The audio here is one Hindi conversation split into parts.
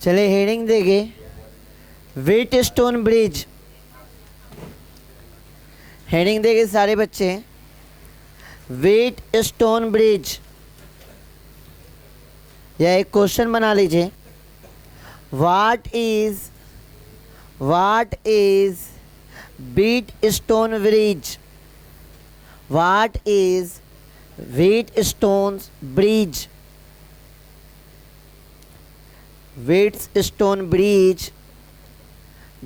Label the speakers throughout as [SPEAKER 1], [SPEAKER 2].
[SPEAKER 1] चले हेडिंग देंगे व्हीट स्टोन ब्रिज। हेडिंग देंगे सारे बच्चे व्हीट स्टोन ब्रिज, या एक क्वेश्चन बना लीजिए। What is wheat stone bridge? What is wheat stone bridge? Wheat stone bridge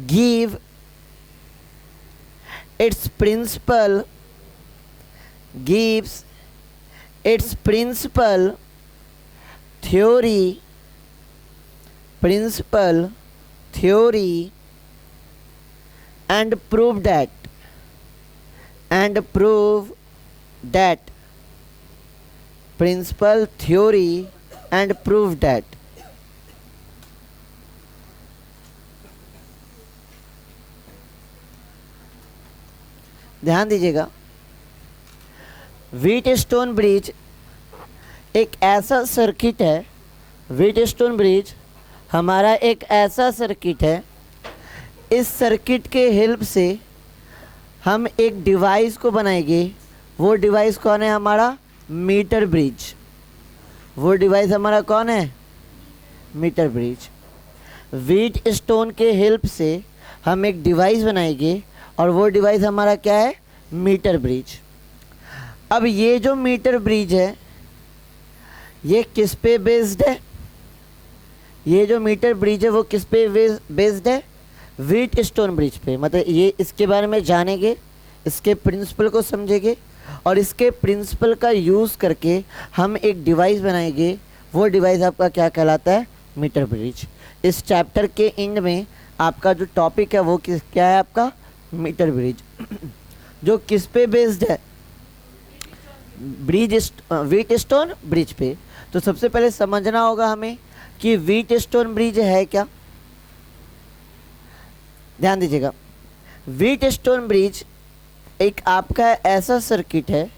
[SPEAKER 1] give its principal gives its principal theory and prove that principal theory and prove that। ध्यान दीजिएगा, व्हीट स्टोन ब्रिज एक ऐसा सर्किट है, व्हीट स्टोन ब्रिज हमारा एक ऐसा सर्किट है, इस सर्किट के हेल्प से हम एक डिवाइस को बनाएंगे। वो डिवाइस कौन है? हमारा मीटर ब्रिज। वो डिवाइस हमारा कौन है? Meter bridge. व्हीट स्टोन के हेल्प से हम एक डिवाइस बनाएंगे और वो डिवाइस हमारा क्या है? Meter bridge. अब ये जो मीटर ब्रिज है ये किस पे बेस्ड है? ये जो मीटर ब्रिज है वो किस पे बेस्ड है? व्हीट स्टोन ब्रिज पे। मतलब ये इसके बारे में जानेंगे, इसके प्रिंसिपल को समझेंगे और इसके प्रिंसिपल का यूज़ करके हम एक डिवाइस बनाएंगे। वो डिवाइस आपका क्या कहलाता है? Meter bridge. इस चैप्टर के एंड में आपका जो टॉपिक है वो क्या है? आपका मीटर ब्रिज, जो किस पे बेस्ड है? व्हीट स्टोन ब्रिज पे। तो सबसे पहले समझना होगा हमें कि व्हीट स्टोन ब्रिज है क्या। ध्यान दीजिएगा, व्हीट स्टोन ब्रिज एक आपका ऐसा सर्किट है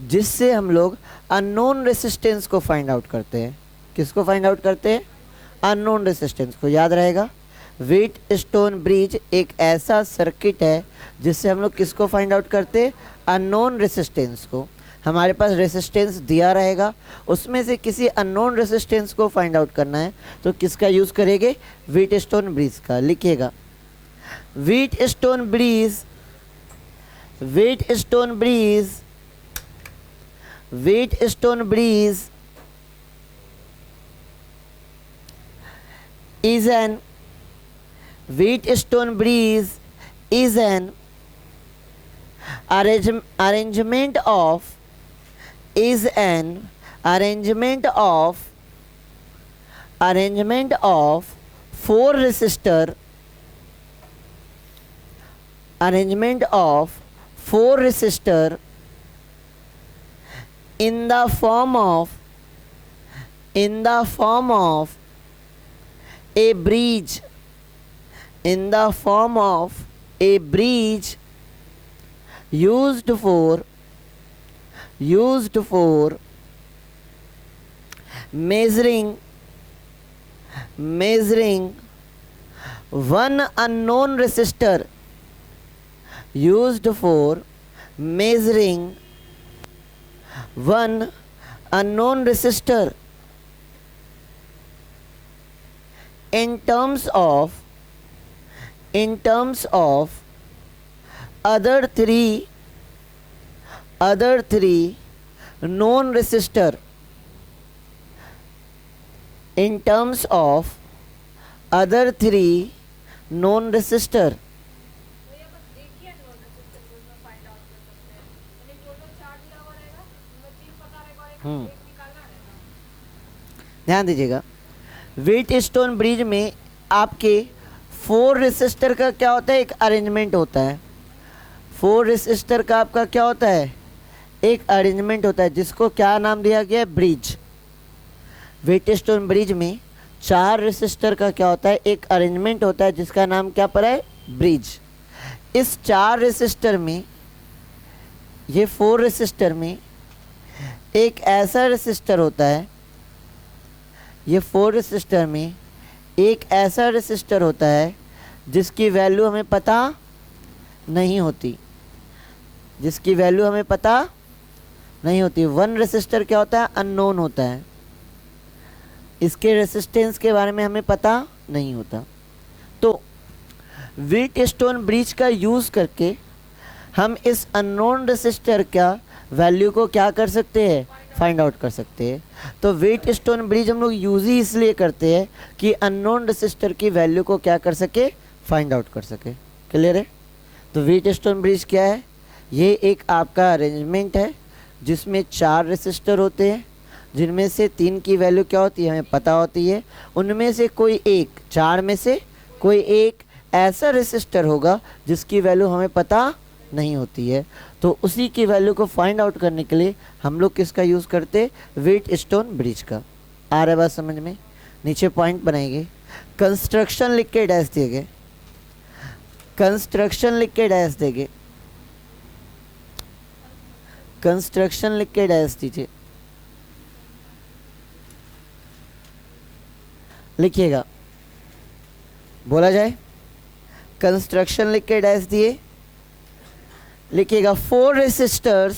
[SPEAKER 1] जिससे हम लोग अननोन रेसिस्टेंस को फाइंड आउट करते हैं। किसको फाइंड आउट करते हैं? अननोन रेसिस्टेंस को। याद रहेगा, व्हीट स्टोन ब्रिज एक ऐसा सर्किट है जिससे हम लोग किसको फाइंड आउट करते हैं? अननोन रेसिस्टेंस को। हमारे पास रेसिस्टेंस दिया रहेगा, उसमें से किसी अननोन रेसिस्टेंस को फाइंड आउट करना है तो किसका यूज़ करेंगे? व्हीट स्टोन ब्रिज का। लिखिएगा, wheat stone bridge is an wheat stone bridge is an arrangement of four resistor in the form of a bridge used for measuring one unknown resistor, in terms of other three known resistor, in terms of other three known resistor। ध्यान दीजिएगा, व्हीट स्टोन ब्रिज में आपके 4 रेसिस्टर का क्या होता है? एक अरेंजमेंट होता है। 4 रेसिस्टर का आपका क्या होता है? एक अरेंजमेंट होता है, जिसको क्या नाम दिया गया है? ब्रिज। व्हीट स्टोन ब्रिज में 4 रेसिस्टर का क्या होता है? एक अरेंजमेंट होता है, जिसका नाम क्या पड़ा है? ब्रिज। इस 4 रेसिस्टर में, ये 4 रेसिस्टर में एक ऐसा रेसिस्टर होता है, ये 4 रेसिस्टर में एक ऐसा रेसिस्टर होता है जिसकी वैल्यू हमें पता नहीं होती, जिसकी वैल्यू हमें पता नहीं होती। वन रेसिस्टर क्या होता है? अननोन होता है, इसके रेसिस्टेंस के बारे में हमें पता नहीं होता। तो व्हीटस्टोन ब्रिज का यूज़ करके हम इस अननोन रेसिस्टर का वैल्यू को क्या कर सकते हैं? फाइंड आउट कर सकते हैं। तो व्हीटस्टोन ब्रिज हम लोग यूज़ ही इसलिए करते हैं कि अननोन रेसिस्टर की वैल्यू को क्या कर सके? फाइंड आउट कर सके। क्लियर है? तो व्हीटस्टोन ब्रिज क्या है? ये एक आपका अरेंजमेंट है जिसमें 4 रेसिस्टर होते हैं, जिनमें से 3 की वैल्यू क्या होती है? हमें पता होती है। उनमें से कोई एक, 4 में से कोई एक ऐसा रेसिस्टर होगा जिसकी वैल्यू हमें पता नहीं होती है। तो उसी की वैल्यू को फाइंड आउट करने के लिए हम लोग किसका यूज़ करते? व्हीटस्टोन ब्रिज का। आ रहा है बात समझ में? नीचे पॉइंट बनाएंगे, कंस्ट्रक्शन लिख के डैश देंगे, कंस्ट्रक्शन लिख के डैश देंगे, कंस्ट्रक्शन लिख के डैश दीजिए, लिखिएगा, बोला जाए। कंस्ट्रक्शन लिख के डैश दिए, लिखिएगा 4 resistors,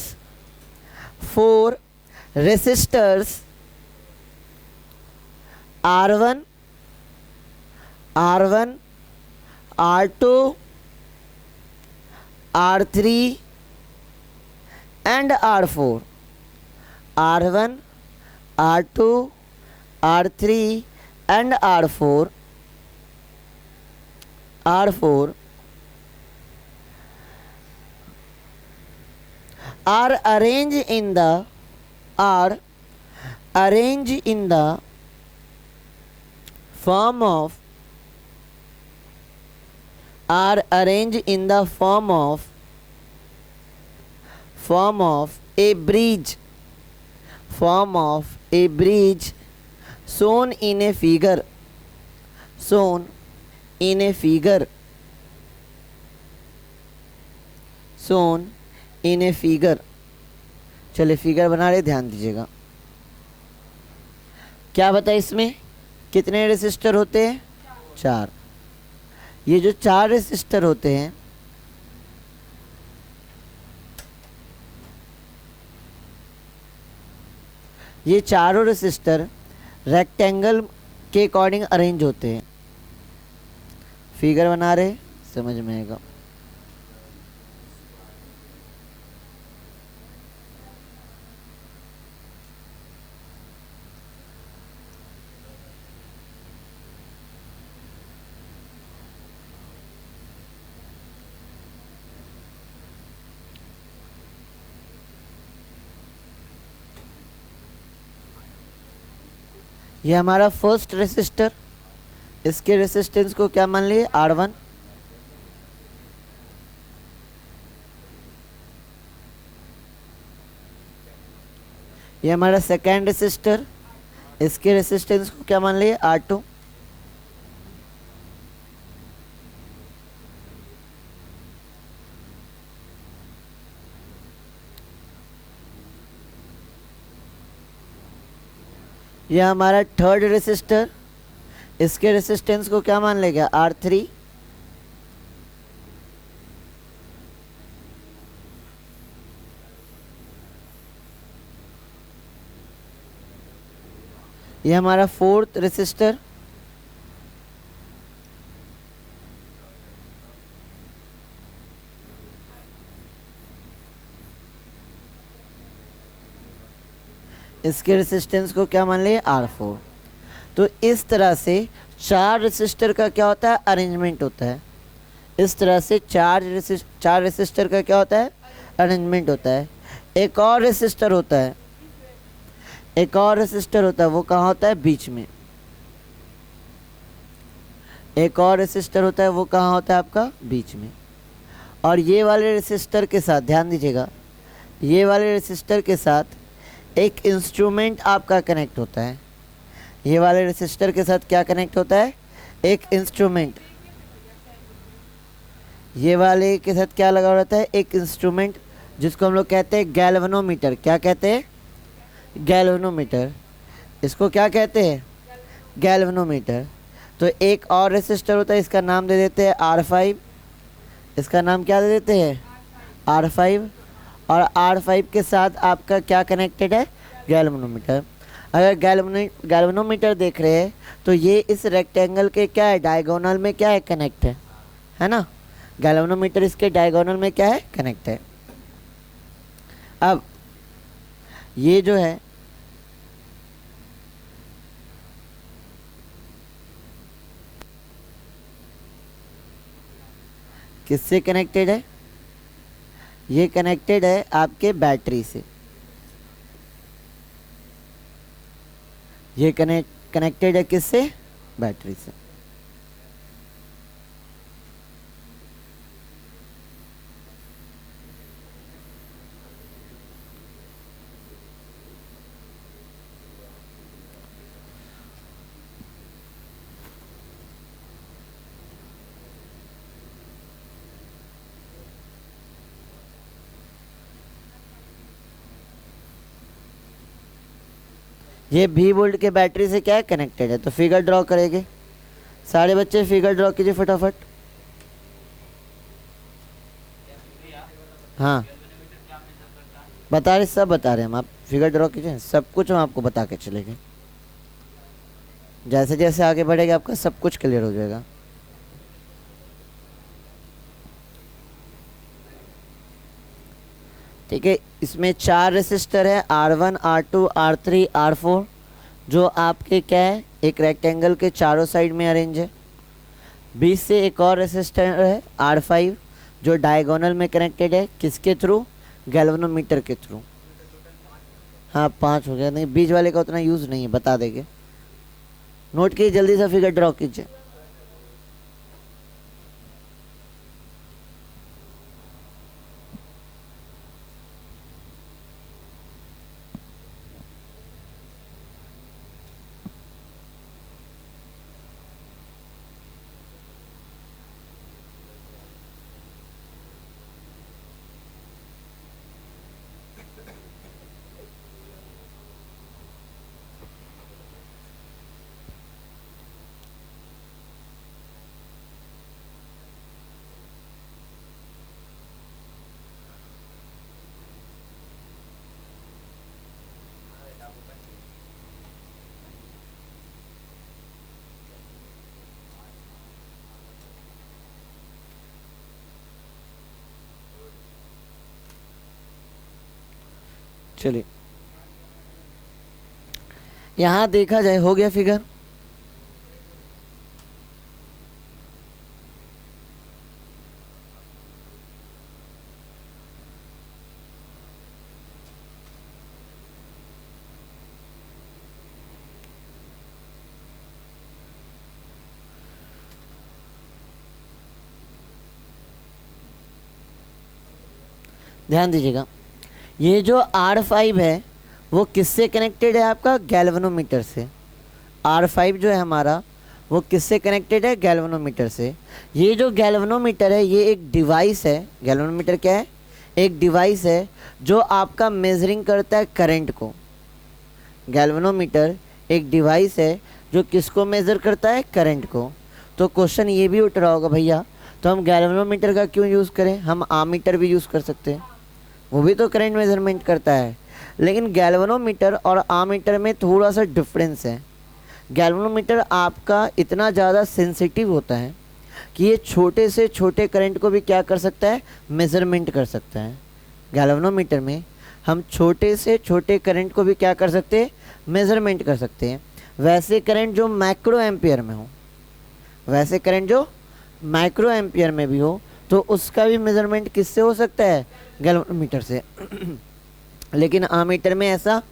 [SPEAKER 1] 4 resistors R1, R1, R2, R3 and R4, R1, R2, R3 and R4 are arranged in the form of a bridge, shown in a figure, चलिए फिगर बना रहे, ध्यान दीजिएगा। क्या बताए इसमें? कितने रेसिस्टर होते हैं? 4। ये जो 4 रेसिस्टर होते हैं, ये चारों रेसिस्टर रेक्टेंगल के अकॉर्डिंग अरेंज होते हैं। फिगर बना रहे, समझ में आएगा। ये हमारा फर्स्ट रेसिस्टर, इसके रेसिस्टेंस को क्या मान लिए? R1। ये हमारा सेकेंड रेसिस्टर, इसके रेसिस्टेंस को क्या मान लिए? R2। यह हमारा थर्ड रेसिस्टर, इसके रेसिस्टेंस को क्या मान लेगा? R3। यह हमारा फोर्थ रेसिस्टर, इसके रेसिस्टेंस को क्या मान लिए? R4। तो इस तरह से 4 रेसिस्टर का क्या होता है? अरेंजमेंट होता है। इस तरह से 4 रेसिस्टर का क्या होता है? अरेंजमेंट होता है। एक और रेसिस्टर होता है, एक और रेसिस्टर होता है, वो कहाँ होता है? बीच में। एक और रेसिस्टर होता है, वो कहाँ होता है? आपका बीच में। और ये वाले रेसिस्टर के साथ ध्यान दीजिएगा, ये वाले रेसिस्टर के साथ एक इंस्ट्रूमेंट आपका कनेक्ट होता है। ये वाले रेसिस्टर के साथ क्या कनेक्ट होता है? एक इंस्ट्रूमेंट। ये वाले के साथ क्या लगा रहता है? एक इंस्ट्रूमेंट, जिसको हम लोग कहते हैं गैल्वेनोमीटर। क्या कहते हैं? गैल्वेनोमीटर। इसको क्या कहते हैं? गैल्वेनोमीटर। तो एक और रेसिस्टर होता है, इसका नाम दे देते हैं R5। इसका नाम क्या दे देते हैं? R5। और R5 के साथ आपका क्या कनेक्टेड है? गैल्वेनोमीटर। अगर गैल्वेनोमीटर देख रहे हैं तो ये इस रेक्टेंगल के क्या है? डायगोनल में क्या है? कनेक्ट है ना? गैल्वेनोमीटर इसके डायगोनल में क्या है? कनेक्ट है। अब ये जो है किससे कनेक्टेड है? ये कनेक्टेड है आपके बैटरी से। ये कनेक्टेड है किससे? बैटरी से। ये V वोल्ट के बैटरी से क्या है? कनेक्टेड है। तो फिगर ड्रॉ करेंगे। सारे बच्चे फिगर ड्रॉ कीजिए फटाफट। हाँ बता रहे, सब बता रहे हैं हम। आप फिगर ड्रॉ कीजिए, सब कुछ हम आपको बता के चलेंगे। जैसे जैसे आगे बढ़ेगा आपका सब कुछ क्लियर हो जाएगा। ठीक है, इसमें 4 रेसिस्टर है, R1, R2, R3, R4, जो आपके क्या है? एक रेक्टेंगल के चारों साइड में अरेंज है। बीच से एक और रेसिस्टर है R5, जो डायगोनल में कनेक्टेड है। किसके थ्रू? गैल्वेनोमीटर के थ्रू। हाँ 5 हो गया। नहीं, बीच वाले का उतना यूज़ नहीं है, बता देंगे। नोट कीजिए, जल्दी से फिगर ड्रॉ कीजिए। चलिए, यहाँ देखा जाए, हो गया फिगर? ध्यान दीजिएगा, ये जो R5 है वो किससे कनेक्टेड है? आपका गैल्वेनोमीटर से। R5 जो है हमारा वो किससे कनेक्टेड है? गैल्वेनोमीटर से। ये जो गैल्वेनोमीटर है ये एक डिवाइस है। गैल्वेनोमीटर क्या है? एक डिवाइस है जो आपका मेजरिंग करता है करंट को। गैल्वेनोमीटर एक डिवाइस है जो किसको मेज़र करता है? करंट को। तो क्वेश्चन ये भी उठ रहा होगा, भैया तो हम गैल्वेनोमीटर का क्यों यूज़ करें? हम आमीटर भी यूज़ कर सकते हैं, वो भी तो करंट मेजरमेंट करता है। लेकिन गैल्वेनोमीटर और आमीटर में थोड़ा सा डिफरेंस है। गैल्वेनोमीटर आपका इतना ज़्यादा सेंसिटिव होता है कि ये छोटे से छोटे करंट को भी क्या कर सकता है? मेज़रमेंट कर सकता है। गैल्वेनोमीटर में हम छोटे से छोटे करंट को भी क्या कर सकते हैं? मेज़रमेंट कर सकते हैं। वैसे करंट जो माइक्रो एम्पियर में हो, वैसे करंट जो माइक्रो एम्पियर में भी हो, तो उसका भी मेज़रमेंट किससे हो सकता है? गैल्वेनोमीटर से। लेकिन आमीटर में ऐसा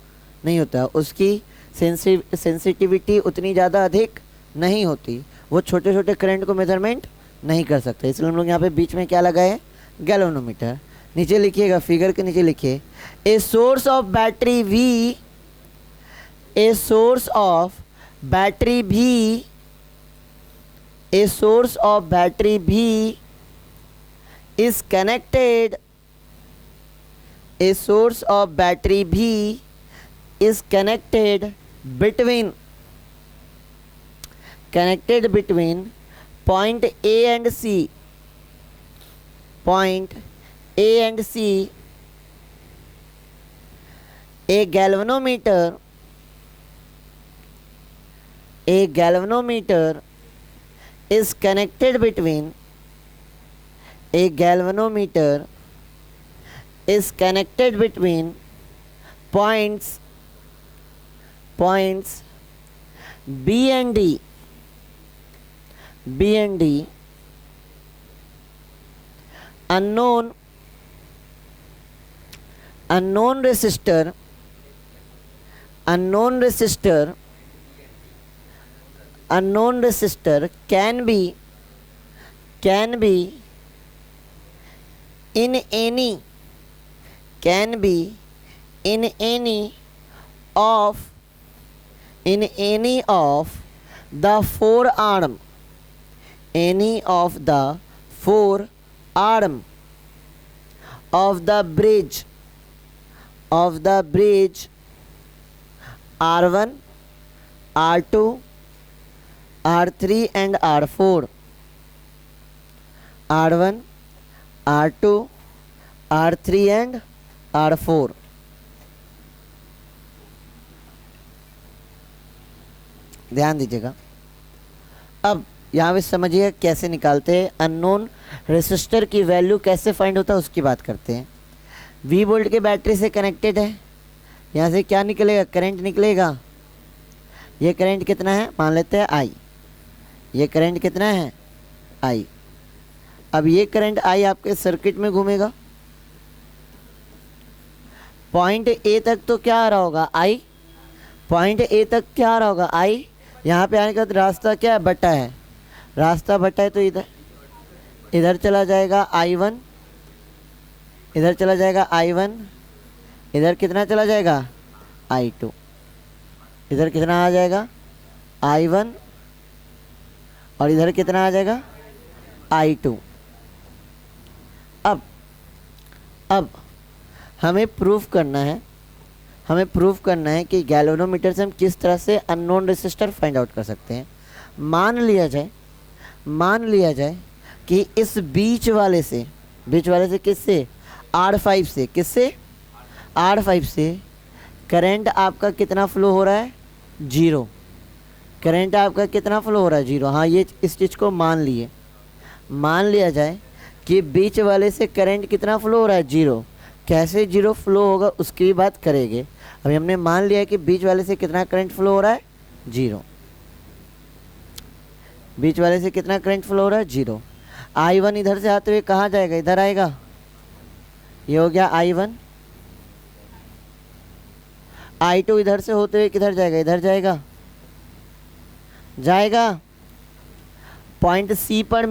[SPEAKER 1] नहीं होता, उसकी सेंसिटिविटी उतनी ज़्यादा अधिक नहीं होती, वो छोटे छोटे करंट को मेजरमेंट नहीं कर सकते। इसलिए हम लोग यहाँ पे बीच में क्या लगाए हैं? गैल्वेनोमीटर। नीचे लिखिएगा, फिगर के नीचे लिखिए, a source of battery V, a source of battery भी, ए सोर्स ऑफ बैटरी भी is connected, a source of battery B is connected between connected between point A and C, point A and C, a galvanometer is connected between points B and D. Unknown resistor can be in any of the forearm of the bridge R1, R2, R3 and R4. R1, R2, R3 and R4. ध्यान दीजिएगा। अब यहाँ पे समझिए कैसे निकालते हैं, अननोन रेसिस्टर की वैल्यू कैसे फाइंड होता है उसकी बात करते हैं। V वोल्ट के बैटरी से कनेक्टेड है, यहाँ से क्या निकलेगा, करंट निकलेगा। ये करंट कितना है, मान लेते हैं I। ये करंट कितना है, I। अब ये करंट I आपके सर्किट में घूमेगा, पॉइंट A तक तो क्या आ रहा होगा, I। पॉइंट A तक क्या आ रहा होगा, I। यहाँ पे आने का रास्ता क्या है, बटा है। रास्ता बटा है तो इधर चला जाएगा I1, इधर चला जाएगा I1, इधर कितना चला जाएगा I2, इधर कितना आ जाएगा I1 और इधर कितना आ जाएगा I2। अब हमें प्रूफ करना है कि गैल्वेनोमीटर से हम किस तरह से अननोन रेसिस्टर फाइंड आउट कर सकते हैं। मान लिया जाए कि इस बीच वाले से किससे, R5 से, किससे, R5 से करंट आपका कितना फ्लो हो रहा है, 0। करंट आपका कितना फ्लो हो रहा है, 0। हाँ, ये इस चीज़ को मान लिया जाए कि बीच वाले से करंट कितना फ्लो हो रहा है, 0। कैसे 0 फ्लो होगा उसकी भी बात करेंगे। अभी हमने मान लिया है कि बीच वाले से कितना करंट फ्लो हो रहा है, 0। बीच वाले से कितना करंट फ्लो हो रहा है, 0। I1 इधर से आते हुए कहाँ जाएगा, इधर आएगा। ये हो गया I1। I2 इधर से होते हुए किधर जाएगा, इधर जाएगा। पॉइंट C पर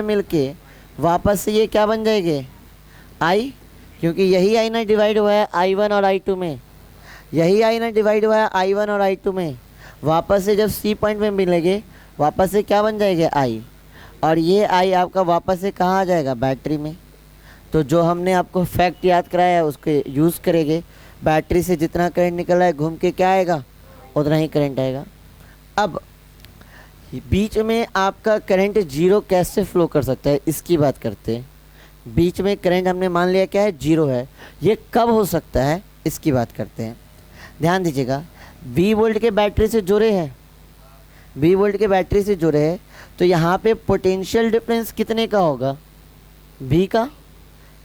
[SPEAKER 1] मिलके वापस से ये क्या बन जाएंगे, I, क्योंकि यही I ना डिवाइड हुआ है I1 और I2 में, वापस से जब C पॉइंट में मिलेंगे वापस से क्या बन जाएंगे I, और ये I आपका वापस से कहाँ आ जाएगा, बैटरी में। तो जो हमने आपको फैक्ट याद कराया है उसको यूज़ करेंगे। बैटरी से जितना करंट निकल रहा है घूम के क्या आएगा, उतना ही करंट आएगा। अब बीच में आपका करंट 0 कैसे फ्लो कर सकता है इसकी बात करते हैं। बीच में करंट हमने मान लिया क्या है, 0 है। ये कब हो सकता है इसकी बात करते हैं। ध्यान दीजिएगा, V वोल्ट के बैटरी से जुड़े हैं, तो यहाँ पे पोटेंशियल डिफरेंस कितने का होगा, V का।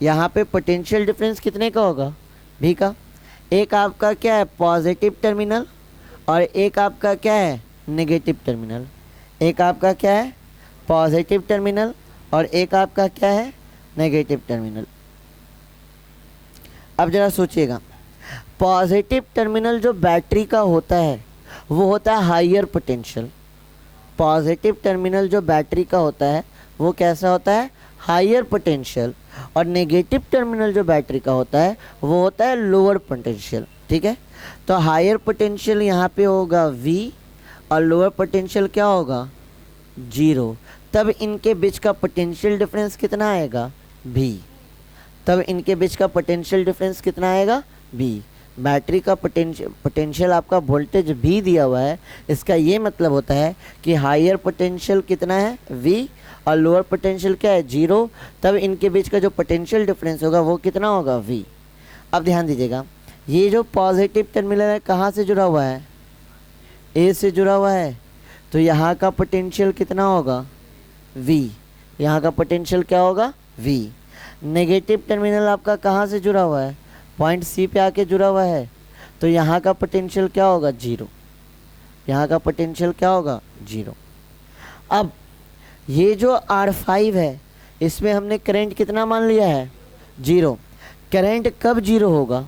[SPEAKER 1] यहाँ पे पोटेंशियल डिफरेंस कितने का होगा, V का। एक आपका क्या है, पॉजिटिव टर्मिनल, और एक आपका क्या है, नेगेटिव टर्मिनल। एक आपका क्या है, पॉजिटिव टर्मिनल, और एक आपका क्या है, नेगेटिव टर्मिनल। अब ज़रा सोचिएगा, पॉजिटिव टर्मिनल जो बैटरी का होता है वो होता है हायर पोटेंशियल। पॉजिटिव टर्मिनल जो बैटरी का होता है वो कैसा होता है, हायर पोटेंशियल। और नेगेटिव टर्मिनल जो बैटरी का होता है वो होता है लोअर पोटेंशियल। ठीक है, तो हायर पोटेंशियल यहाँ पे होगा V और लोअर पोटेंशियल क्या होगा, 0। तब इनके बीच का पोटेंशियल डिफरेंस कितना आएगा, V। बैटरी का पोटेंशियल आपका वोल्टेज भी दिया हुआ है, इसका ये मतलब होता है कि हायर पोटेंशियल कितना है V और लोअर पोटेंशियल क्या है 0, तब इनके बीच का जो पोटेंशियल डिफरेंस होगा वो कितना होगा V। अब ध्यान दीजिएगा, ये जो पॉजिटिव टर्मिनल है कहाँ से जुड़ा हुआ है, A से जुड़ा हुआ है, तो यहाँ का पोटेंशियल कितना होगा V, यहाँ का पोटेंशियल क्या होगा V। नेगेटिव टर्मिनल आपका कहाँ से जुड़ा हुआ है, पॉइंट C पे आके जुड़ा हुआ है, तो यहाँ का पोटेंशियल क्या होगा 0, यहाँ का पोटेंशियल क्या होगा 0। अब ये जो R5 है इसमें हमने करंट कितना मान लिया है 0। करंट कब 0 होगा,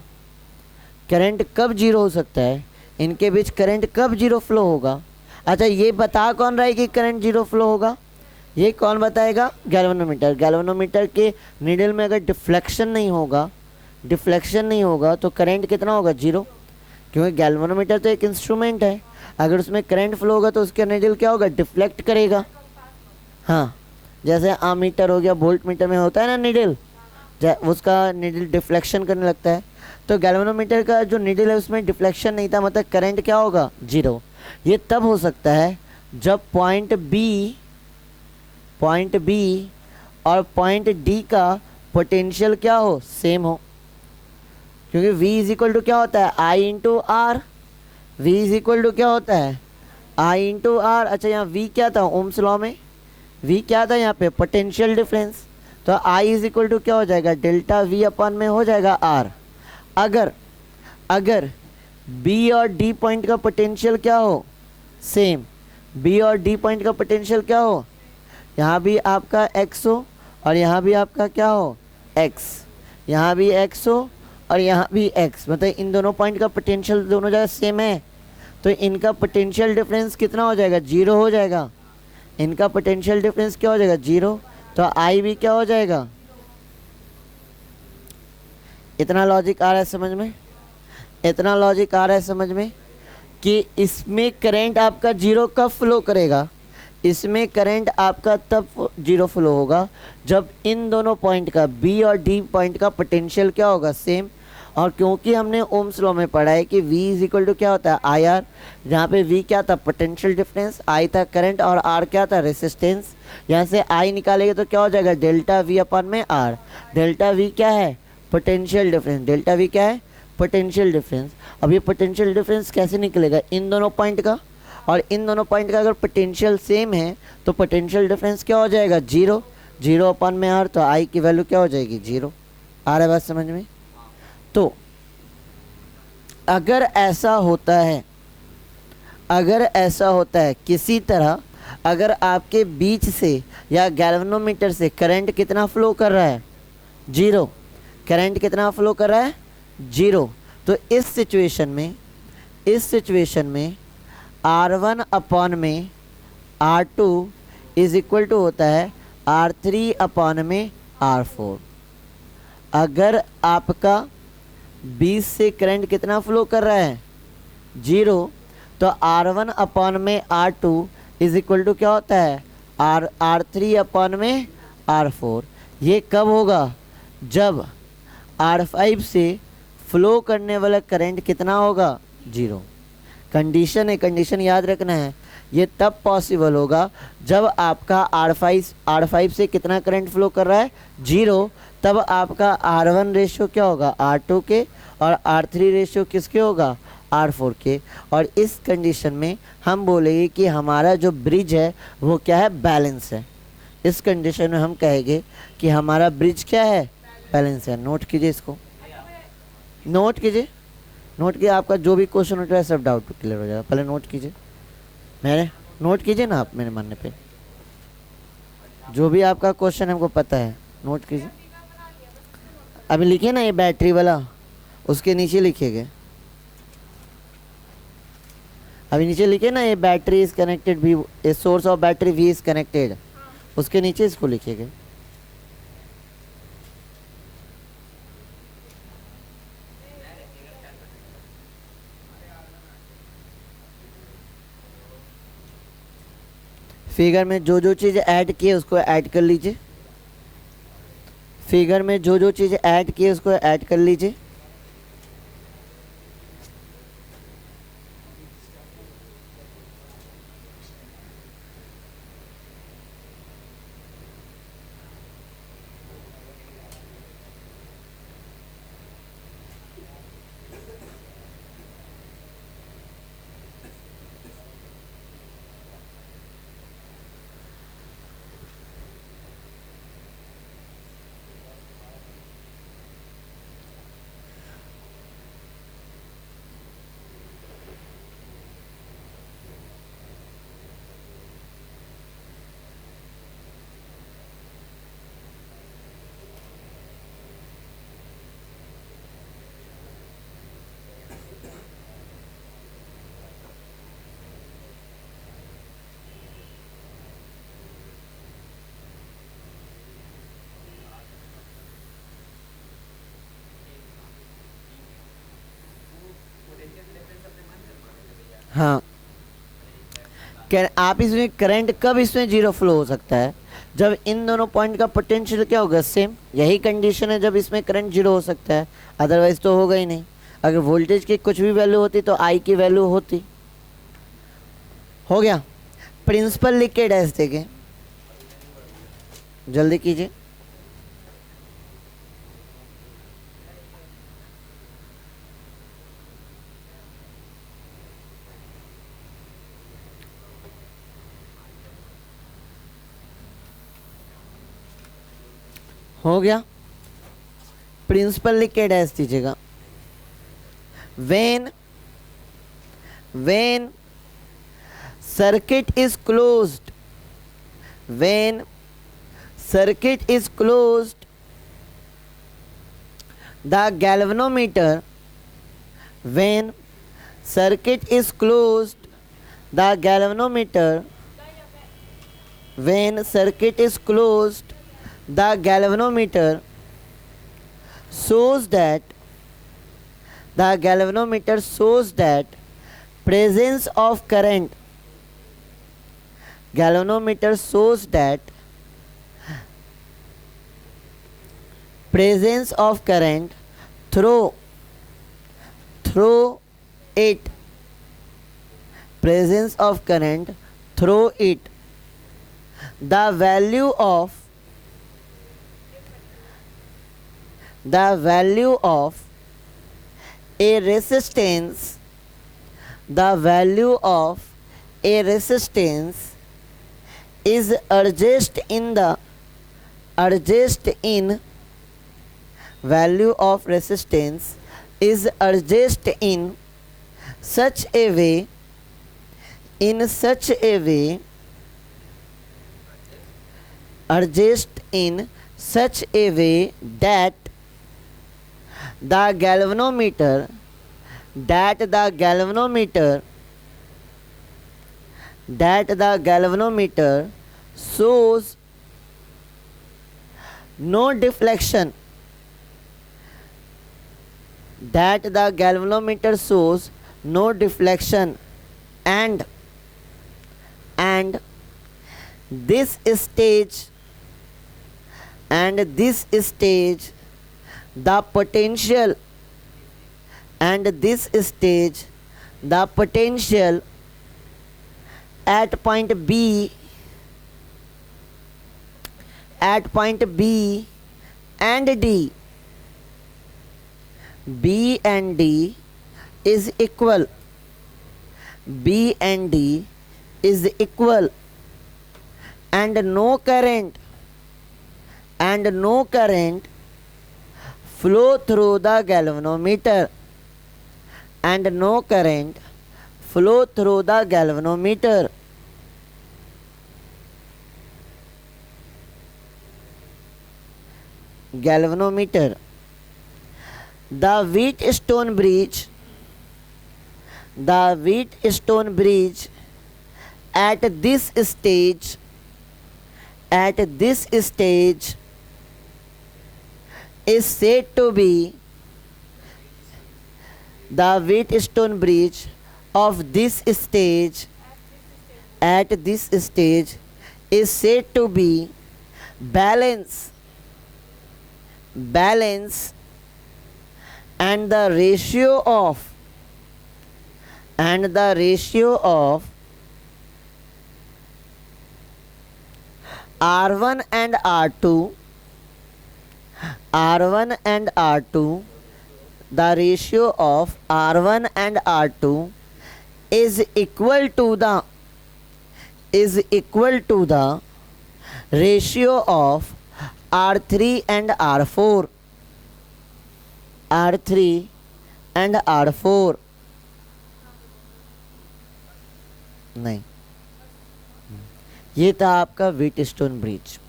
[SPEAKER 1] करंट कब 0 हो सकता है, इनके बीच करंट कब 0 फ्लो होगा। अच्छा ये बता कौन रहा है कि करंट 0 फ्लो होगा, ये कौन बताएगा, गैल्वेनोमीटर। गैल्वेनोमीटर के नीडल में अगर डिफ्लेक्शन नहीं होगा, डिफ्लेक्शन नहीं होगा तो करंट कितना होगा 0, क्योंकि गैल्वेनोमीटर तो एक इंस्ट्रूमेंट है, अगर उसमें करंट फ्लो होगा तो उसका नीडल क्या होगा, डिफ्लेक्ट करेगा। हाँ, जैसे आमीटर हो गया, वोल्ट मीटर में होता है ना नीडल, उसका नीडल डिफ्लेक्शन करने लगता है, तो गैल्वेनोमीटर का जो नीडल है उसमें डिफ्लेक्शन नहीं था, मतलब करंट क्या होगा 0। ये तब हो सकता है जब पॉइंट B और पॉइंट D का पोटेंशियल क्या हो, सेम हो, क्योंकि V इज इक्वल टू क्या होता है I into R, V is equal to क्या होता है I इंटू आर। अच्छा यहाँ V क्या था ओम्स लॉ में, V क्या था यहाँ पे पोटेंशियल डिफरेंस, तो I इज इक्वल टू क्या हो जाएगा डेल्टा V अपन में हो जाएगा R। अगर B और D पॉइंट का पोटेंशियल क्या हो सेम, B और D पॉइंट का पोटेंशियल क्या हो, यहाँ भी आपका x हो और यहाँ भी आपका क्या हो x, यहाँ भी x हो और यहाँ भी x, मतलब इन दोनों पॉइंट का पोटेंशियल दोनों जगह सेम है, तो इनका पोटेंशियल डिफरेंस कितना हो जाएगा 0 हो जाएगा, इनका पोटेंशियल डिफरेंस क्या हो जाएगा 0, तो I भी क्या हो जाएगा। इतना लॉजिक आ रहा है समझ में, इतना लॉजिक आ रहा है समझ में कि इसमें करंट आपका 0 कब फ्लो करेगा, इसमें करंट आपका तब 0 फ्लो होगा जब इन दोनों पॉइंट का B और D पॉइंट का पोटेंशियल क्या होगा सेम। और क्योंकि हमने ओम्स लॉ में पढ़ा है कि V इज इक्वल टू क्या होता है IR, जहाँ पे V क्या था पोटेंशियल डिफरेंस, I था करंट और R क्या था रेसिस्टेंस, यहाँ से I निकालेंगे तो क्या हो जाएगा डेल्टा V अपन में R। डेल्टा V क्या है पोटेंशियल डिफरेंस, डेल्टा V क्या है पोटेंशियल डिफरेंस। अब ये पोटेंशियल डिफरेंस कैसे निकलेगा, इन दोनों पॉइंट का, और इन दोनों पॉइंट का अगर पोटेंशियल सेम है तो पोटेंशियल डिफरेंस क्या हो जाएगा 0, 0 अपन में R, तो I की वैल्यू क्या हो जाएगी 0। आ रहा है बात समझ में। तो अगर ऐसा होता है, अगर ऐसा होता है किसी तरह, अगर आपके बीच से या गैल्वेनोमीटर से करंट कितना फ्लो कर रहा है 0, करंट कितना फ्लो कर रहा है 0, तो इस सिचुएशन में R1 अपॉन में R2 इज इक्वल टू होता है R3 अपॉन में R4। अगर आपका 20 से करंट कितना फ्लो कर रहा है 0, तो R1 अपॉन में R2 इज इक्वल टू क्या होता है R3 अपॉन में R4। ये कब होगा, जब R5 से फ्लो करने वाला करंट कितना होगा 0। कंडीशन है, कंडीशन याद रखना है, ये तब पॉसिबल होगा जब आपका R5 से कितना करंट फ्लो कर रहा है 0, तब आपका R1 रेशियो क्या होगा R2 के और R3 रेशियो किसके होगा R4 के। और इस कंडीशन में हम बोलेंगे कि हमारा जो ब्रिज है वो क्या है बैलेंस है। इस कंडीशन में हम कहेंगे कि हमारा ब्रिज क्या है बैलेंस है। नोट कीजिए इसको, नोट कीजिए, नोट कीजिए, आपका जो भी क्वेश्चन उठ रहा है सब डाउट क्लियर हो जाएगा। पहले नोट कीजिए, मेरे नोट कीजिए ना आप, मेरे मानने पे जो भी आपका क्वेश्चन हमको पता है नोट कीजिए। अभी लिखिए ना ये बैटरी वाला, उसके नीचे लिखिएगा, अभी नीचे लिखिए ना ये बैटरी इज कनेक्टेड भी, a source of battery V is connected, उसके नीचे इसको लिखिएगा। फिगर में जो जो चीज़ ऐड की है उसको ऐड कर लीजिए, फिगर में जो जो चीज़ ऐड की है उसको ऐड कर लीजिए। हाँ, आप इसमें करंट कब इसमें जीरो फ्लो हो सकता है, जब इन दोनों पॉइंट का पोटेंशियल क्या होगा, सेम। यही कंडीशन है जब इसमें करंट जीरो हो सकता है, अदरवाइज तो होगा ही नहीं। अगर वोल्टेज की कुछ भी वैल्यू होती तो आई की वैल्यू होती। हो गया। प्रिंसिपल लिख के डैश देंगे, जल्दी कीजिए। हो गया। प्रिंसिपल लिख के डैश दीजिएगा। when circuit is closed, when circuit is closed, the galvanometer, when circuit is closed, the galvanometer, when circuit is closed, the galvanometer shows that presence of current, galvanometer shows that presence of current through it, presence of current through it. The value of a resistance, the value of a resistance is adjusted in value of resistance is adjusted in such a way that the galvanometer shows no deflection, and this stage the potential at point B and D is equal, and no current flow through the galvanometer, The Wheatstone bridge at this stage is said to be the Wheatstone bridge of this stage is said to be balance and the ratio of R1 and R2, the ratio of R1 and R2 is equal to the ratio of R3 and R4, नहीं, ये था आपका व्हीटस्टोन ब्रिज।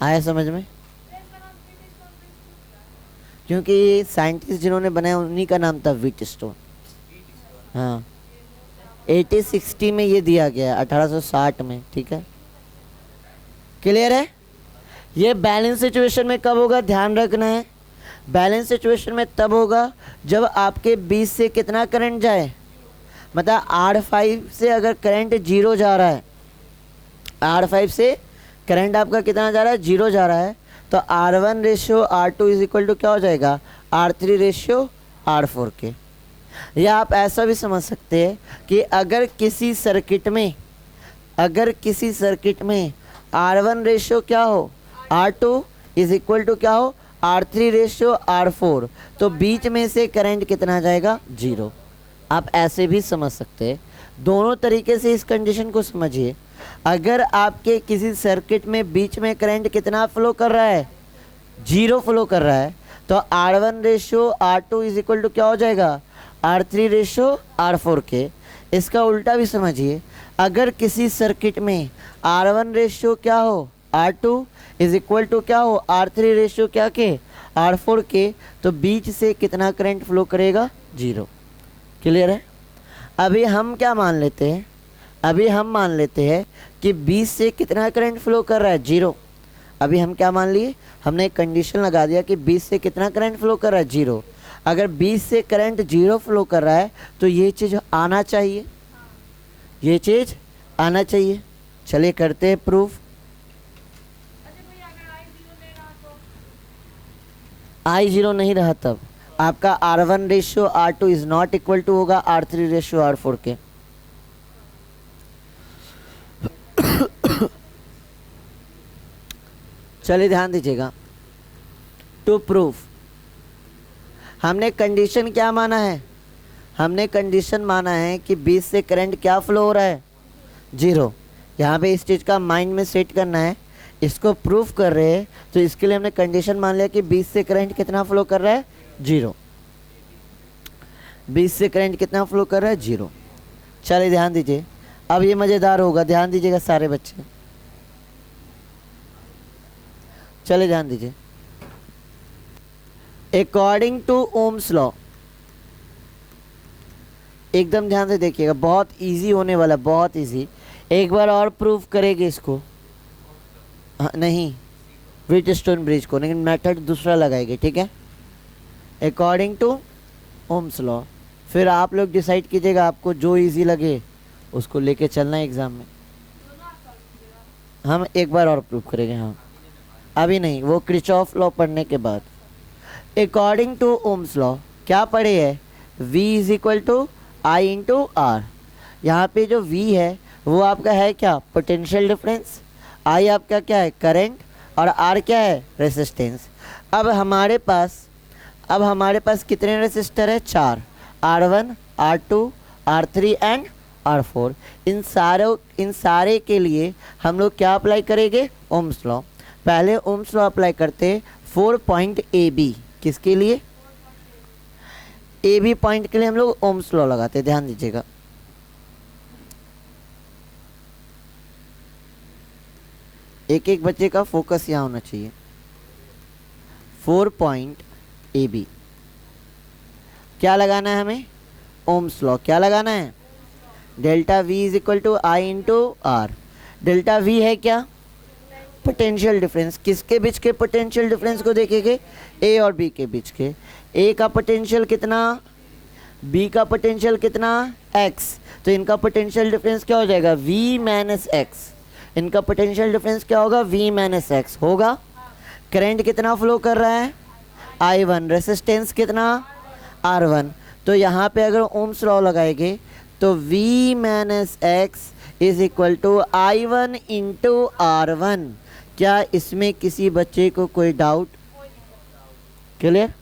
[SPEAKER 1] आया समझ में? क्योंकि साइंटिस्ट जिन्होंने बनाया उन्हीं का नाम था व्हीटस्टोन। हाँ, 1860 में ये दिया गया, 1860 में। ठीक है, क्लियर है? ये बैलेंस सिचुएशन में कब होगा, ध्यान रखना है। बैलेंस सिचुएशन में तब होगा जब आपके बीच से कितना करंट जाए, मतलब R5 से अगर करंट 0 जा रहा है, R5 से करंट आपका कितना जा रहा है, 0 जा रहा है, तो R1 ratio R2 is equal to क्या हो जाएगा, R3 रेशियो R4 के। या आप ऐसा भी समझ सकते हैं कि अगर किसी सर्किट में R1 रेशियो क्या हो, R2 इज इक्वल टू क्या हो, R3 रेशियो R4, तो बीच में से करंट कितना जाएगा, 0। आप ऐसे भी समझ सकते हैं, दोनों तरीके से इस कंडीशन को समझिए। अगर आपके किसी सर्किट में बीच में करंट कितना फ्लो कर रहा है, 0 फ्लो कर रहा है, तो R1 ratio R2 is equal to क्या हो जाएगा, R3 रेशियो R4 के। इसका उल्टा भी समझिए, अगर किसी सर्किट में R1 रेशियो क्या हो, R2 इज इक्वल टू क्या हो, R3 रेशियो क्या के, R4 के, तो बीच से कितना करंट फ्लो करेगा, 0। क्लियर है। अभी हम क्या मान लेते हैं, अभी हम मान लेते हैं कि बीच से कितना करंट फ्लो कर रहा है, 0। अभी हम क्या मान लिए, हमने एक कंडीशन लगा दिया कि बीच से कितना करंट फ्लो कर रहा है, 0। अगर बीच से करंट 0 फ्लो कर रहा है तो ये चीज़ आना चाहिए, ये चीज़ आना चाहिए। चलिए करते हैं प्रूफ। I0 नहीं रहा तब आपका R1 ratio R2 is not equal to होगा R3 रेशियो R4 के। चलिए ध्यान दीजिएगा, टू प्रूफ हमने कंडीशन क्या माना है, हमने कंडीशन माना है कि बीच से करंट क्या फ्लो हो रहा है, 0। यहाँ पे इस चीज़ का माइंड में सेट करना है, इसको प्रूफ कर रहे हैं तो इसके लिए हमने कंडीशन मान लिया कि बीच से करंट कितना फ्लो कर रहा है, 0। बीच से करंट कितना फ्लो कर रहा है, 0। चलिए ध्यान दीजिए, अब ये मज़ेदार होगा, ध्यान दीजिएगा सारे बच्चे, चलिए ध्यान दीजिए। अकॉर्डिंग टू ओम्स लॉ, एकदम ध्यान से देखिएगा, बहुत इजी होने वाला, बहुत इजी। एक बार और प्रूफ करेंगे इसको, नहीं व्हीटस्टोन ब्रिज को, लेकिन मेथड दूसरा लगाएंगे, ठीक है। अकॉर्डिंग टू ओम्स लॉ, फिर आप लोग डिसाइड कीजिएगा, आपको जो इजी लगे उसको लेके चलना है एग्ज़ाम में। हम एक बार और प्रूफ करेंगे, हाँ अभी नहीं, वो किरचॉफ लॉ पढ़ने के बाद। अकॉर्डिंग टू ओम्स लॉ क्या पढ़े है, V is equal to I into R. यहाँ पे जो V है वो आपका है क्या, पोटेंशियल डिफरेंस, I आपका क्या है, करंट, और R क्या है, रेसिस्टेंस। अब हमारे पास कितने रेसिस्टर है, 4, R1 R2 R3 and R4। इन सारे के लिए हम लोग क्या अप्लाई करेंगे, ओम्स लॉ। पहले ओम्स लॉ अप्लाई करते 4 पॉइंट AB, किसके लिए, AB पॉइंट के लिए हम लोग ओम्स लॉ लगाते हैं। ध्यान दीजिएगा, एक एक बच्चे का फोकस यहाँ होना चाहिए। 4 पॉइंट AB क्या लगाना है हमें, ओम्स लॉ। क्या लगाना है, delta V is equal to I into R. Delta V है क्या, पोटेंशियल डिफरेंस। किसके बीच के पोटेंशियल डिफरेंस को देखेंगे, A और B के बीच के। A का पोटेंशियल कितना, B का पोटेंशियल कितना, X, तो इनका पोटेंशियल डिफरेंस क्या हो जाएगा, V माइनस X। इनका पोटेंशियल डिफरेंस क्या होगा, V माइनस X होगा। करंट कितना फ्लो कर रहा है, I1, रेसिस्टेंस कितना, R1। तो यहाँ पे अगर ओम्स लॉ लगाएंगे तो V minus X is equal to I1 into R1। क्या इसमें किसी बच्चे को कोई डाउट, क्लियर।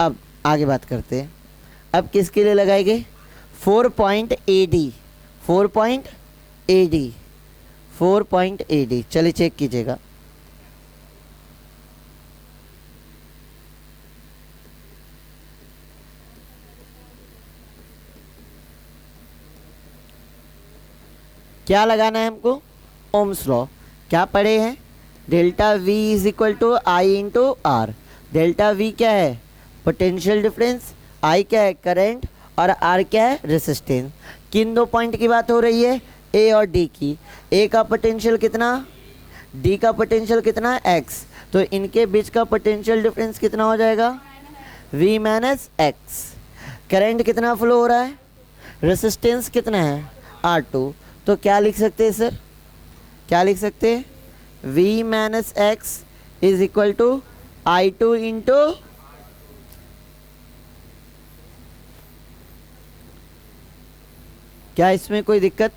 [SPEAKER 1] अब आगे बात करते हैं, अब किसके लिए लगाएंगे, 4 point AD, 4 point AD, 4 point AD। चलिए चेक कीजिएगा, क्या लगाना है हमको, ओम्स लॉ। क्या पढ़े हैं, delta V is equal to I into R. Delta V क्या है, पोटेंशियल डिफरेंस, I क्या है, करंट, और R क्या है, रेसिस्टेंस। किन दो पॉइंट की बात हो रही है, A और D की। A का पोटेंशियल कितना, D का पोटेंशियल कितना, X, तो इनके बीच का पोटेंशियल डिफरेंस कितना हो जाएगा, V माइनस X। करंट कितना फ्लो हो रहा है, रेसिस्टेंस कितना है R2, तो क्या लिख सकते हैं सर, क्या लिख सकते हैं, V minus X is equal to I2 into क्या इसमें कोई दिक्कत,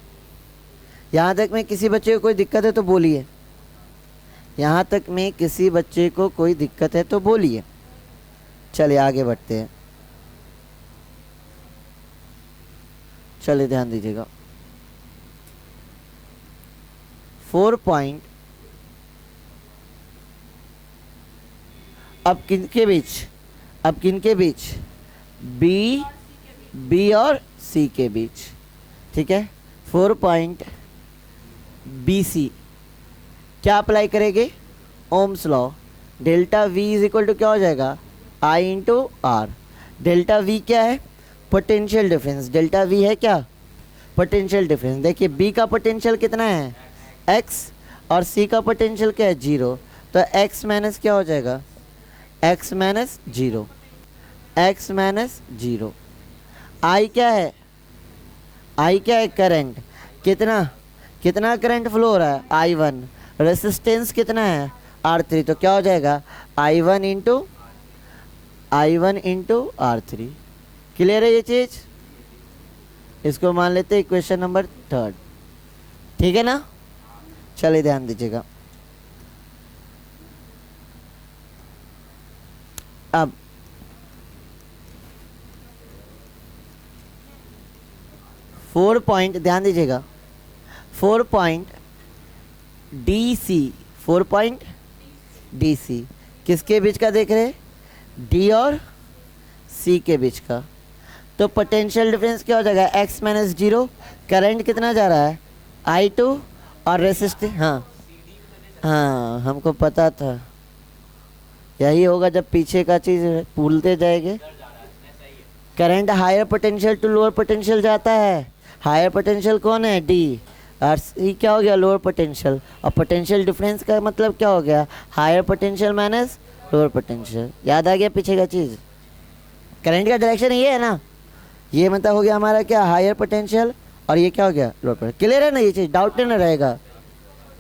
[SPEAKER 1] यहाँ तक में किसी बच्चे को कोई दिक्कत है तो बोलिए, यहाँ तक में किसी बच्चे को कोई दिक्कत है तो बोलिए। चलिए आगे बढ़ते हैं, चलिए ध्यान दीजिएगा। 4 पॉइंट अब किनके बीच, अब किनके बीच, बी और सी के बीच, ठीक है। 4 पॉइंट बी सी क्या अप्लाई करेंगे, Ohm's law, delta V is equal to क्या हो जाएगा, I into R. Delta V क्या है, पोटेंशियल डिफरेंस, डेल्टा वी है क्या, पोटेंशियल डिफरेंस। देखिए बी का पोटेंशियल कितना है एक्स और सी का पोटेंशियल क्या है 0, तो एक्स माइनस क्या हो जाएगा, एक्स माइनस 0, एक्स माइनस 0। आई क्या है, आई क्या है करंट, कितना कितना करंट फ्लो हो रहा है I1, रेसिस्टेंस कितना है R3, तो क्या हो जाएगा I1 इंटू R3। क्लियर है ये चीज़, इसको मान लेते हैं इक्वेशन नंबर 3, ठीक है ना। चलिए ध्यान दीजिएगा। अब फोर पॉइंट ध्यान दीजिएगा, 4 point D C, 4 point D C किसके बीच का देख रहे हैं, डी और सी के बीच का। तो पोटेंशियल डिफरेंस क्या हो जाएगा एक्स माइनस 0, करंट कितना जा रहा है I2 और रेसिस्टेंस, हाँ हमको पता था यही होगा जब पीछे का चीज़ भूलते जाएंगे। Current higher potential to lower potential जाता है, हायर पोटेंशियल कौन है डी, और सी क्या हो गया लोअर पोटेंशियल, और पोटेंशियल डिफरेंस का मतलब क्या हो गया higher potential minus lower potential. याद आ गया पीछे का चीज़, करंट का डायरेक्शन ये है ना, ये मतलब हो गया हमारा क्या हायर पोटेंशियल, और ये क्या हो गया लोअर पोटेंशियल। क्लियर है ना ये चीज़, डाउट नहीं रहेगा,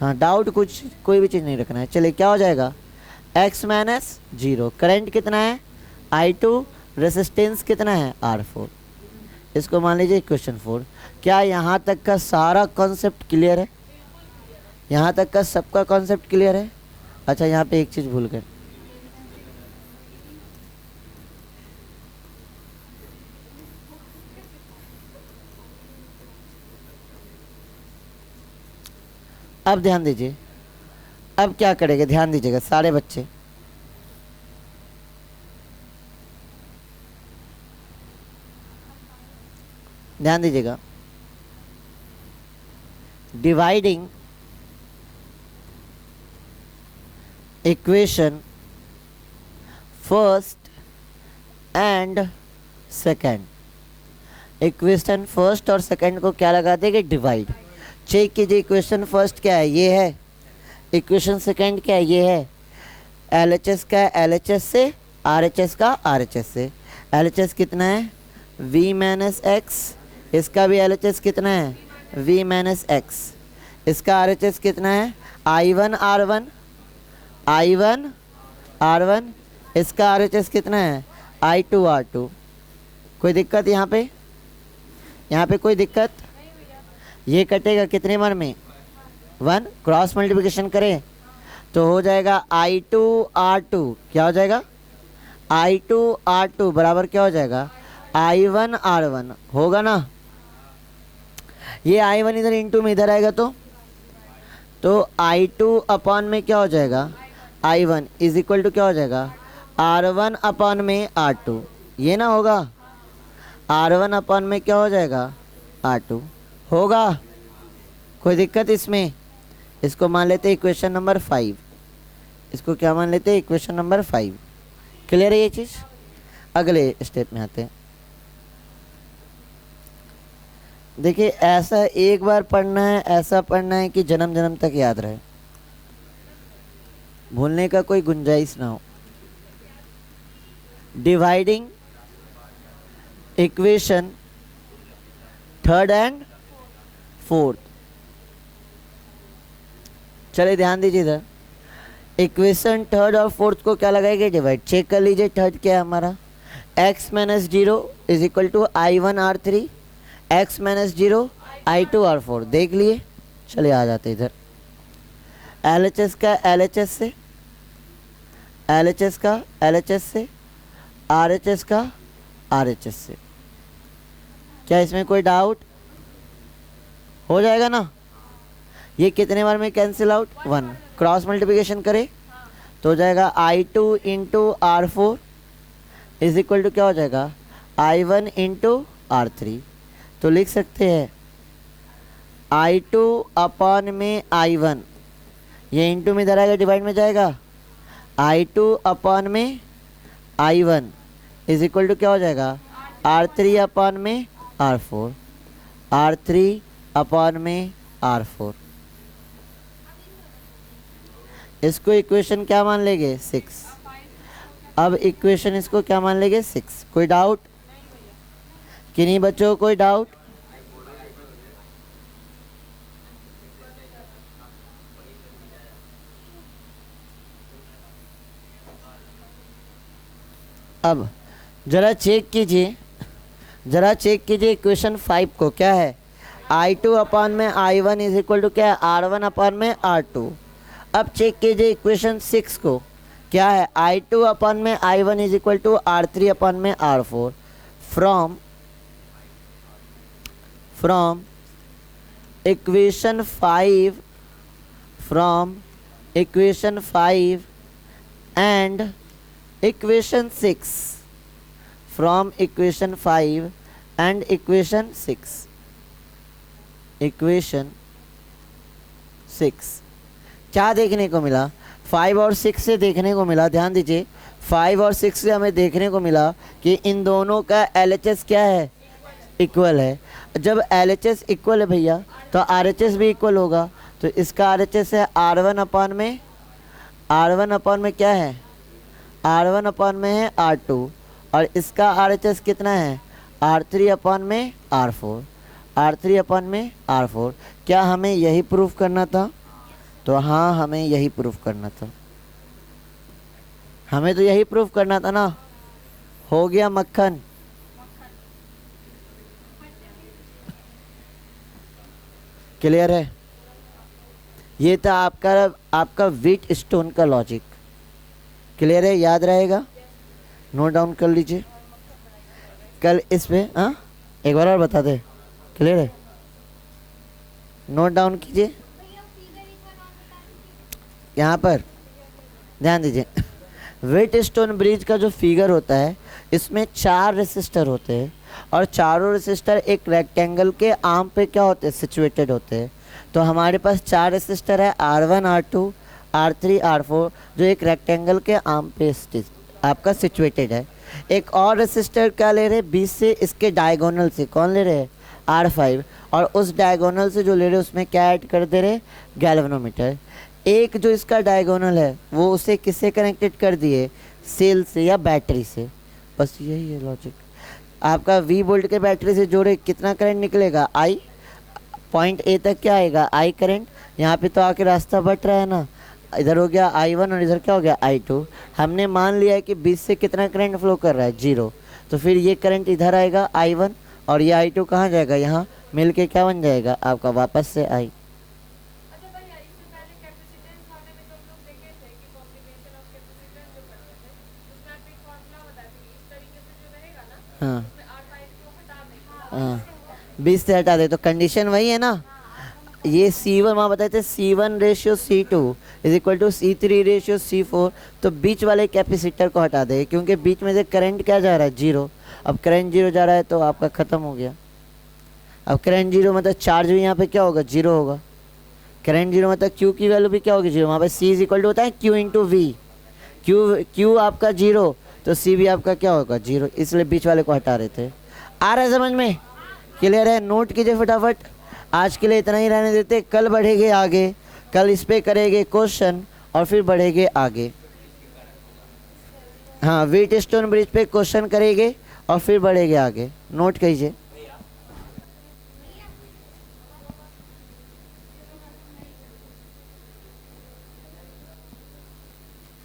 [SPEAKER 1] हाँ डाउट कुछ कोई भी चीज़ नहीं रखना है। चलिए क्या हो जाएगा एक्स माइनस 0, करंट कितना है I2, रेसिस्टेंस कितना है R4। इसको मान लीजिए क्वेश्चन 4। क्या यहाँ तक का सारा कॉन्सेप्ट क्लियर है, यहाँ तक का सबका कॉन्सेप्ट क्लियर है। अच्छा यहाँ पे एक चीज़ भूल गए, अब ध्यान दीजिए, अब क्या करेंगे ध्यान दीजिएगा सारे बच्चे। ध्यान दीजिएगा, dividing equation first and second, equation first और सेकंड को क्या लगा देंगे डिवाइड। चेक कीजिए इक्वेशन फर्स्ट क्या है ये है, इक्वेशन सेकंड क्या है ये है, LHS का है LHS से, RHS का RHS से। LHS कितना है V माइनस एक्स, इसका भी LHS कितना है V माइनस एक्स, इसका RHS कितना है I1 R1, इसका RHS कितना है I2 R2। कोई दिक्कत यहाँ पे कोई दिक्कत, ये कटेगा कितने बार में 1, क्रॉस मल्टीप्लिकेशन करें तो हो जाएगा I2 R2, क्या हो जाएगा I2 R2 बराबर क्या हो जाएगा I1 R1, होगा ना। ये I1 इधर इंटू में इधर आएगा तो I2 अपॉन में क्या हो जाएगा I1 इज इक्वल टू क्या हो जाएगा R1 अपॉन में R2, ये ना होगा R1 अपॉन में क्या हो जाएगा R2 होगा। कोई दिक्कत इसमें, इसको मान लेते हैं इक्वेशन नंबर 5, इसको क्या मान लेते हैं इक्वेशन नंबर 5। क्लियर है ये चीज़, अगले स्टेप में आते हैं। देखिए ऐसा एक बार पढ़ना है, ऐसा पढ़ना है कि जन्म जन्म तक याद रहे, भूलने का कोई गुंजाइश ना हो। Dividing equation third and fourth. चलिए ध्यान दीजिए इधर, इक्वेशन थर्ड और फोर्थ को क्या लगाएंगे, डिवाइड। चेक कर लीजिए थर्ड क्या है हमारा, x minus zero is equal to I1R3, x minus zero I2R4। देख लिए। चलिए आ जाते इधर, LHS का LHS से, LHS का LHS से, RHS का RHS से। क्या इसमें कोई डाउट? हो जाएगा ना। ये कितने बार में कैंसिल आउट, 1। क्रॉस मल्टीप्लिकेशन करें तो हो जाएगा I2 into R4 is equal to क्या हो जाएगा, I1 इंटू R3। तो लिख सकते हैं I2 अपॉन में I1, ये इंटू में इधर आएगा, डिवाइड में जाएगा, I2 अपॉन में I1 इज इक्वल टू क्या हो जाएगा, R3 अपॉन में R4, R3 अपॉन में R4। इसको इक्वेशन क्या मान लेंगे, 6। अब इक्वेशन इसको क्या मान लेंगे, 6। कोई डाउट? किन्हीं बच्चों को कोई डाउट? अब ज़रा चेक कीजिए, ज़रा चेक कीजिए इक्वेशन 5 को। क्या है, I2 अपॉन में I1 इज इक्वल टू क्या है, R1 अपॉन में R2। अब चेक कीजिए इक्वेशन 6 को। क्या है, I2 अपॉन में I1 is equal to R3 upon में R4। From equation 5 and equation 6, from equation 5 and equation 6 क्या देखने को मिला, 5 और 6 से देखने को मिला, ध्यान दीजिए, 5 और 6 से हमें देखने को मिला कि इन दोनों का LHS क्या है, इक्वल है। जब LHS इक्वल है भैया तो RHS भी इक्वल होगा। तो इसका RHS है R1 अपॉन में क्या है, R1 अपॉन में है R2, और इसका RHS कितना है, R3 अपॉन में R4, R3 अपॉन में R4। क्या हमें यही प्रूफ करना था? तो हाँ, हमें यही प्रूफ करना था, हमें तो यही प्रूफ करना था ना। हो गया मक्खन। क्लियर है? ये था आपका व्हीट स्टोन का लॉजिक। क्लियर है? याद रहेगा? नोट डाउन कर लीजिए। कल इस पे एक बार और बता दे। क्लियर है? नोट डाउन कीजिए। यहाँ पर ध्यान दीजिए, व्हीट स्टोन ब्रिज का जो फिगर होता है, इसमें 4 रेसिस्टर होते हैं, और चारों रेसिस्टर एक रेक्टेंगल के आर्म पे क्या होते हैं, सिचुएटेड होते हैं। तो हमारे पास 4 रेसिस्टर है, R1, R2, R3, R4, जो एक रेक्टेंगल के आर्म पे आपका सिचुएटेड है। एक और रेसिस्टर क्या ले रहे हैं, 20 से इसके डायगोनल से, कौन ले रहे हैं, R5, और उस डायगोनल से जो ले रहे हैं उसमें क्या ऐड कर दे रहे, गैल्वेनोमीटर। एक जो इसका डायगोनल है वो उसे किससे कनेक्टेड कर दिए, सेल से या बैटरी से। बस यही है लॉजिक। आपका V वोल्ट के बैटरी से जोड़े कितना करंट निकलेगा, I, पॉइंट A तक क्या आएगा, I करंट। यहाँ पे तो आके रास्ता बट रहा है ना, इधर हो गया I1 और इधर क्या हो गया, I2। हमने मान लिया है कि 20 से कितना करंट फ्लो कर रहा है, 0। तो फिर ये करंट इधर आएगा I1, और ये I2 कहाँ जाएगा, यहाँ मिल के क्या बन जाएगा आपका, वापस से I। हाँ हाँ, 20 से हटा दे तो कंडीशन वही है ना। ये C1 वहाँ बताए थे, C1:C2 is equal to C3:C4। तो बीच वाले कैपेसिटर को हटा दे, क्योंकि बीच में से करंट क्या जा रहा है, 0। अब करंट 0 जा रहा है तो आपका ख़त्म हो गया। अब करंट 0 मतलब चार्ज भी यहाँ पे क्या होगा, 0 होगा। करंट 0 मतलब Q की वैल्यू भी क्या होगी, 0। वहाँ पे C इज इक्वल टू होता है Q इंटू V। Q आपका 0 तो C भी आपका क्या होगा, 0। इसलिए बीच वाले को हटा रहे थे। आ रहा है समझ में? क्लियर है? नोट कीजिए फटाफट। आज के लिए इतना ही रहने देते, कल बढ़ेंगे आगे, कल इस पे करेंगे क्वेश्चन और फिर बढ़ेंगे आगे। हाँ, व्हीट स्टोन ब्रिज पे क्वेश्चन करेंगे और फिर बढ़ेंगे आगे। नोट कीजिए।